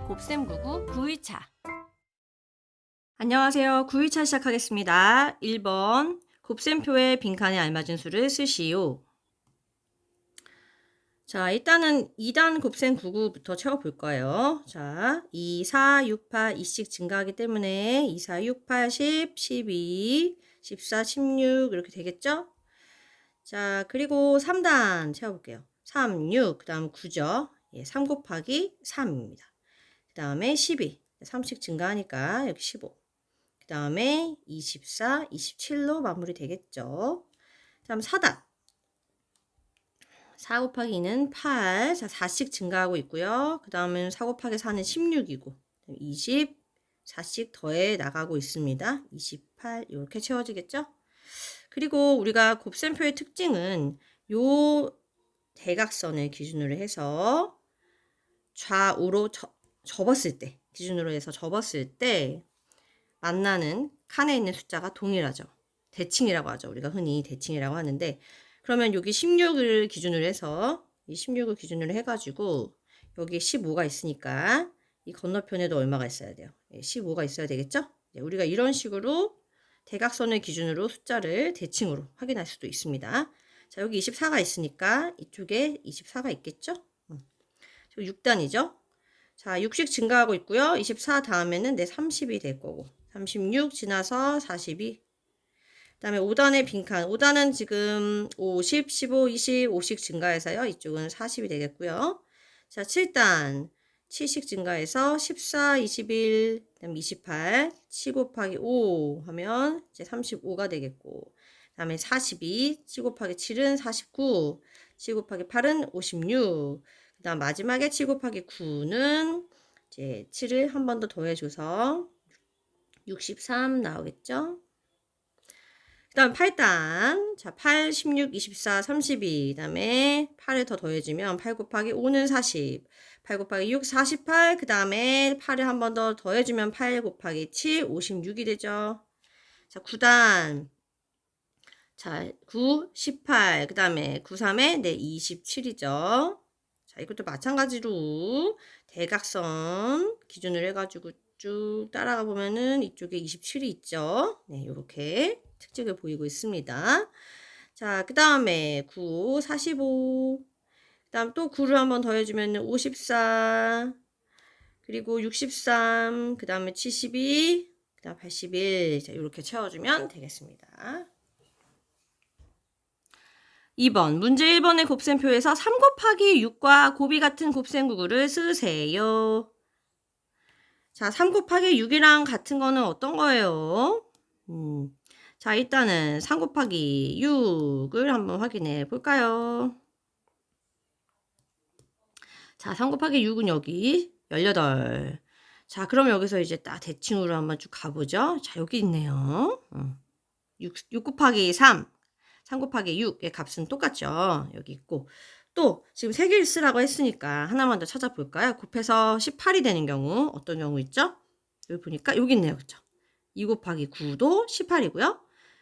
곱셈99 9일차. 안녕하세요. 9일차 시작하겠습니다. 1번 곱셈표에 빈칸에 알맞은 수를 쓰시오. 자, 일단은 2단 곱셈 99부터 채워볼 거예요. 자, 2, 4, 6, 8, 2씩 증가하기 때문에 2, 4, 6, 8, 10, 12, 14, 16 이렇게 되겠죠? 자, 그리고 3단 채워볼게요. 3, 6, 그 다음 9죠. 3 곱하기 3입니다. 그 다음에 12, 3씩 증가하니까 여기 15. 그 다음에 24, 27로 마무리 되겠죠. 다음 4단. 4 곱하기 2는 8. 자, 4씩 증가하고 있고요. 그 다음은 4 곱하기 4는 16이고, 20, 4씩 더해 나가고 있습니다. 28, 이렇게 채워지겠죠? 그리고 우리가 곱셈표의 특징은 요 대각선을 기준으로 해서 좌우로 접었을 때, 기준으로 해서 접었을 때 만나는 칸에 있는 숫자가 동일하죠. 대칭이라고 하죠. 우리가 흔히 대칭이라고 하는데, 그러면 여기 16을 기준으로 해서 이 16을 기준으로 해가지고 여기 15가 있으니까 이 건너편에도 얼마가 있어야 돼요? 15가 있어야 되겠죠? 우리가 이런 식으로 대각선을 기준으로 숫자를 대칭으로 확인할 수도 있습니다. 자, 여기 24가 있으니까 이쪽에 24가 있겠죠? 6단이죠? 자, 60 증가하고 있고요. 24 다음에는 내 30이 될 거고, 36 지나서 42. 그 다음에 5단의 빈칸. 5단은 지금 50, 15, 20, 5씩 증가해서요. 이쪽은 40이 되겠고요. 자, 7단. 7씩 증가해서 14, 21, 그 다음 28, 7 곱하기 5 하면 이제 35가 되겠고, 그 다음에 42, 7 곱하기 7은 49, 7 곱하기 8은 56, 그 다음 마지막에 7 곱하기 9는 이제 7을 한 번 더 더해줘서 63 나오겠죠? 그 다음 8단. 자, 8, 16, 24, 32. 그 다음에 8을 더 더해주면 8 곱하기 5는 40. 8 곱하기 6, 48. 그 다음에 8을 한 번 더 더해주면 8 곱하기 7, 56이 되죠. 자, 9단. 자, 9, 18. 그 다음에 9, 3에 네, 27이죠. 자, 이것도 마찬가지로 대각선 기준으로 해가지고 쭉 따라가 보면은 이쪽에 27이 있죠. 네, 요렇게 특징을 보이고 있습니다. 자, 그 다음에 9, 45. 그 다음 또 9를 한번 더해주면 54. 그리고 63. 그 다음에 72. 그 다음 81. 자, 요렇게 채워주면 되겠습니다. 2번. 문제 1번의 곱셈표에서 3 곱하기 6과 곱이 같은 곱셈구구를 쓰세요. 자, 3 곱하기 6이랑 같은 거는 어떤 거예요? 자, 일단은 3 곱하기 6을 한번 확인해 볼까요? 자, 3 곱하기 6은 여기 18. 자, 그럼 여기서 이제 딱 대칭으로 한번 쭉 가보죠. 자, 여기 있네요. 6 곱하기 3. 3 곱하기 6의 값은 똑같죠. 여기 있고. 또 지금 3개를 쓰라고 했으니까 하나만 더 찾아볼까요? 곱해서 18이 되는 경우 어떤 경우 있죠? 여기 보니까 여기 있네요. 그쵸? 2 곱하기 9도 18이고요.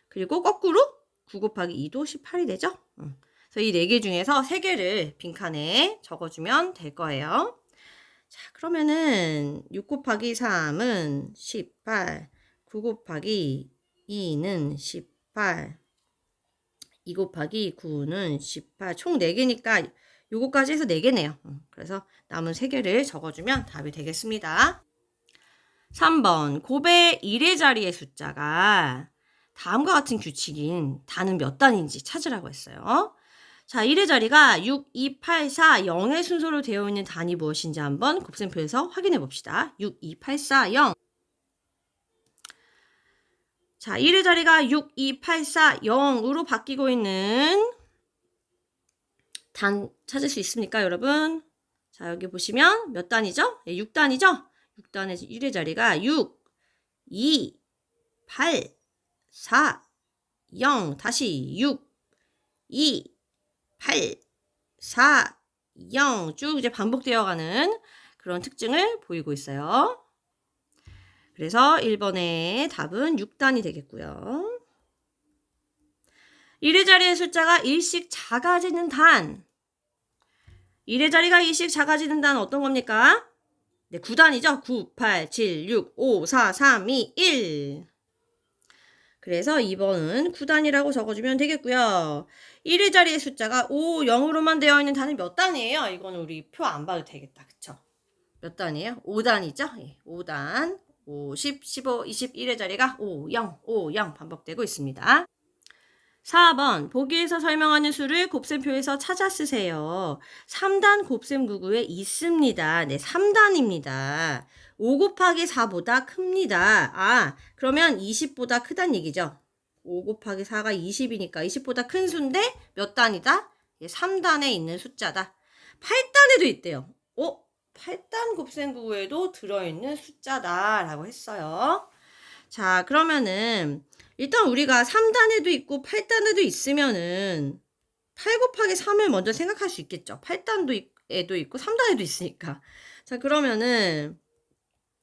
그리고 거꾸로 9 곱하기 2도 18이 되죠? 그래서 이 4개 중에서 3개를 빈칸에 적어주면 될 거예요. 자, 그러면은 6 곱하기 3은 18, 9 곱하기 2는 18, 2 곱하기 9는 18, 총 4개니까 요거까지 해서 4개네요. 그래서 남은 3개를 적어주면 답이 되겠습니다. 3번, 곱의 1의 자리의 숫자가 다음과 같은 규칙인 단은 몇 단인지 찾으라고 했어요. 자, 1의 자리가 6, 2, 8, 4, 0의 순서로 되어 있는 단이 무엇인지 한번 곱셈표에서 확인해 봅시다. 6, 2, 8, 4, 0. 자, 1의 자리가 6, 2, 8, 4, 0으로 바뀌고 있는 단 찾을 수 있습니까, 여러분? 자, 여기 보시면 몇 단이죠? 6단이죠? 6단에서 1의 자리가 6, 2, 8, 4, 0. 다시 6, 2, 8, 4, 0. 쭉 이제 반복되어 가는 그런 특징을 보이고 있어요. 그래서 1번의 답은 6단이 되겠고요. 1의 자리의 숫자가 1씩 작아지는 단. 1의 자리가 1씩 작아지는 단 어떤 겁니까? 네, 9단이죠? 9, 8, 7, 6, 5, 4, 3, 2, 1. 그래서 2번은 9단이라고 적어주면 되겠고요. 1의 자리의 숫자가 5, 0으로만 되어 있는 단위 몇 단이에요? 이거는 우리 표 안 봐도 되겠다. 그쵸? 몇 단이에요? 5단이죠? 예, 5단. 5, 10, 15, 21의 자리가 5, 0, 5, 0 반복되고 있습니다. 4번 보기에서 설명하는 수를 곱셈표에서 찾아 쓰세요. 3단 곱셈 구구에 있습니다. 네, 3단입니다. 5 곱하기 4보다 큽니다. 아, 그러면 20보다 크단 얘기죠. 5 곱하기 4가 20이니까 20보다 큰 수인데 몇 단이다? 3단에 있는 숫자다. 8단에도 있대요. 8단 곱셈 구구에도 들어있는 숫자다라고 했어요. 자, 그러면은 일단 우리가 3단에도 있고 8단에도 있으면은 8 곱하기 3을 먼저 생각할 수 있겠죠. 8단에도 있고 3단에도 있으니까. 자, 그러면은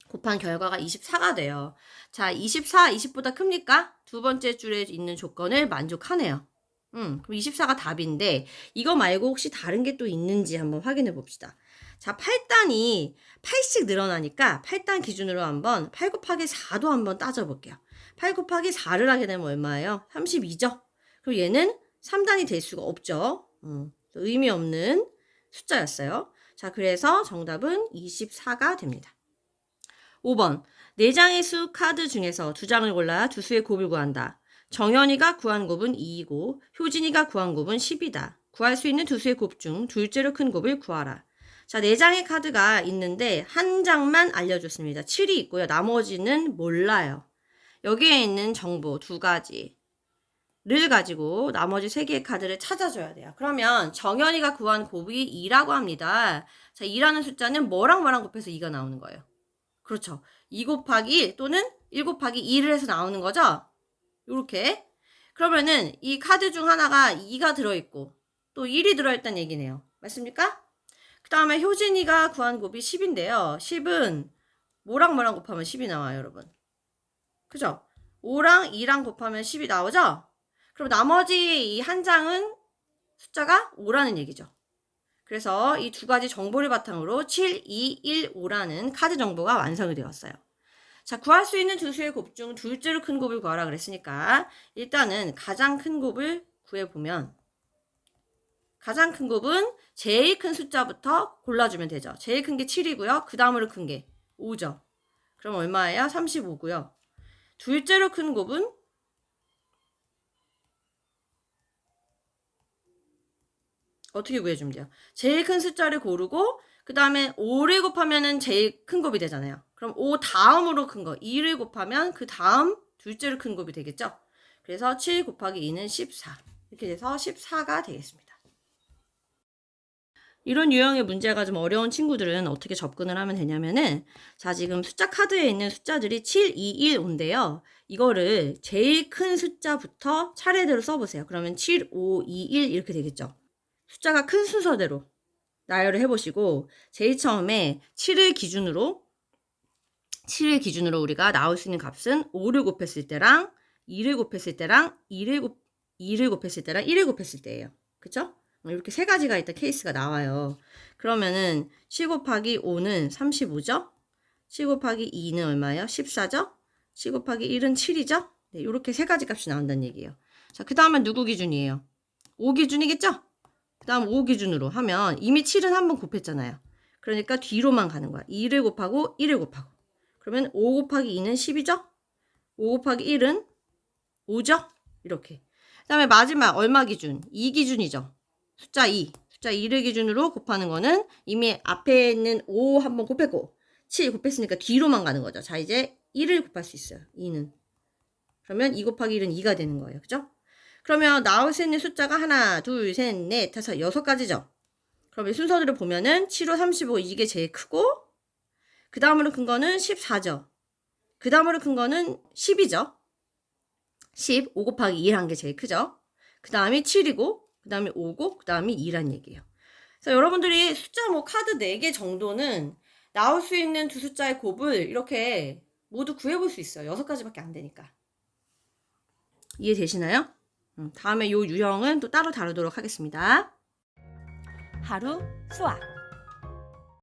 곱한 결과가 24가 돼요. 자, 24, 20보다 큽니까? 두 번째 줄에 있는 조건을 만족하네요. 그럼 24가 답인데 이거 말고 혹시 다른 게 또 있는지 한번 확인해 봅시다. 자, 8단이 8씩 늘어나니까 8단 기준으로 한번 8 곱하기 4도 한번 따져볼게요. 8 곱하기 4를 하게 되면 얼마예요? 32죠? 그럼 얘는 3단이 될 수가 없죠. 의미 없는 숫자였어요. 자, 그래서 정답은 24가 됩니다. 5번 4장의 수 카드 중에서 2장을 골라 두 수의 곱을 구한다. 정연이가 구한 곱은 2이고 효진이가 구한 곱은 10이다. 구할 수 있는 두 수의 곱 중 둘째로 큰 곱을 구하라. 자, 4장의 카드가 있는데 한 장만 알려줬습니다. 7이 있고요. 나머지는 몰라요. 여기에 있는 정보 2가지를 가지고 나머지 3개의 카드를 찾아줘야 돼요. 그러면 정연이가 구한 곱이 2라고 합니다. 자, 2라는 숫자는 뭐랑 곱해서 2가 나오는 거예요. 그렇죠. 2 곱하기 1 또는 1 곱하기 2를 해서 나오는 거죠. 요렇게. 그러면은 이 카드 중 하나가 2가 들어있고 또 1이 들어있다는 얘기네요. 맞습니까? 그 다음에 효진이가 구한 곱이 10인데요. 10은 뭐랑 곱하면 10이 나와요, 여러분. 그죠? 5랑 2랑 곱하면 10이 나오죠? 그럼 나머지 이 한 장은 숫자가 5라는 얘기죠. 그래서 이 2가지 정보를 바탕으로 7, 2, 1, 5라는 카드 정보가 완성이 되었어요. 자, 구할 수 있는 두 수의 곱 중 둘째로 큰 곱을 구하라 그랬으니까 일단은 가장 큰 곱을 구해보면 가장 큰 곱은 제일 큰 숫자부터 골라주면 되죠. 제일 큰 게 7이고요. 그 다음으로 큰 게 5죠. 그럼 얼마예요? 35고요. 둘째로 큰 곱은 어떻게 구해주면 돼요? 제일 큰 숫자를 고르고 그 다음에 5를 곱하면은 제일 큰 곱이 되잖아요. 그럼 5 다음으로 큰 거 2를 곱하면 그 다음 둘째로 큰 곱이 되겠죠. 그래서 7 곱하기 2는 14 이렇게 돼서 14가 되겠습니다. 이런 유형의 문제가 좀 어려운 친구들은 어떻게 접근을 하면 되냐면은 자, 지금 숫자 카드에 있는 숫자들이 7, 2, 1, 5인데요. 이거를 제일 큰 숫자부터 차례대로 써보세요. 그러면 7, 5, 2, 1 이렇게 되겠죠. 숫자가 큰 순서대로 나열을 해보시고 제일 처음에 7을 기준으로 우리가 나올 수 있는 값은 5를 곱했을 때랑 2를 곱했을 때랑 2를 곱했을 때랑 1을 곱했을 때예요. 그쵸? 이렇게 세 가지가 있다 케이스가 나와요. 그러면은 7 곱하기 5는 35죠? 7 곱하기 2는 얼마예요? 14죠? 7 곱하기 1은 7이죠? 네, 이렇게 세 가지 값이 나온다는 얘기예요. 자, 그 다음은 누구 기준이에요? 5 기준이겠죠? 그 다음 5 기준으로 하면 이미 7은 한번 곱했잖아요. 그러니까 뒤로만 가는 거야. 2를 곱하고 1을 곱하고. 그러면 5 곱하기 2는 10이죠? 5 곱하기 1은 5죠? 이렇게. 그 다음에 마지막 얼마 기준? 2 기준이죠. 숫자 2. 숫자 2를 기준으로 곱하는 거는 이미 앞에 있는 5 한번 곱했고 7 곱했으니까 뒤로만 가는 거죠. 자, 이제 1을 곱할 수 있어요. 2는. 그러면 2 곱하기 1은 2가 되는 거예요. 그죠? 그러면 나올 수 있는 숫자가 하나, 둘, 셋, 넷, 다섯, 6가지죠. 그럼 이 순서대로 보면은 7, 5, 35 이게 제일 크고 그 다음으로 큰 거는 14죠. 그 다음으로 큰 거는 10이죠. 10, 5 곱하기 1 한 게 제일 크죠. 그 다음이 7이고 그 다음에 5고 그 다음이 2란 얘기예요. 그래서 여러분들이 숫자 뭐 카드 4개 정도는 나올 수 있는 두 숫자의 곱을 이렇게 모두 구해볼 수 있어요. 6가지밖에 안 되니까. 이해되시나요? 다음에 요 유형은 또 따로 다루도록 하겠습니다. 하루 수학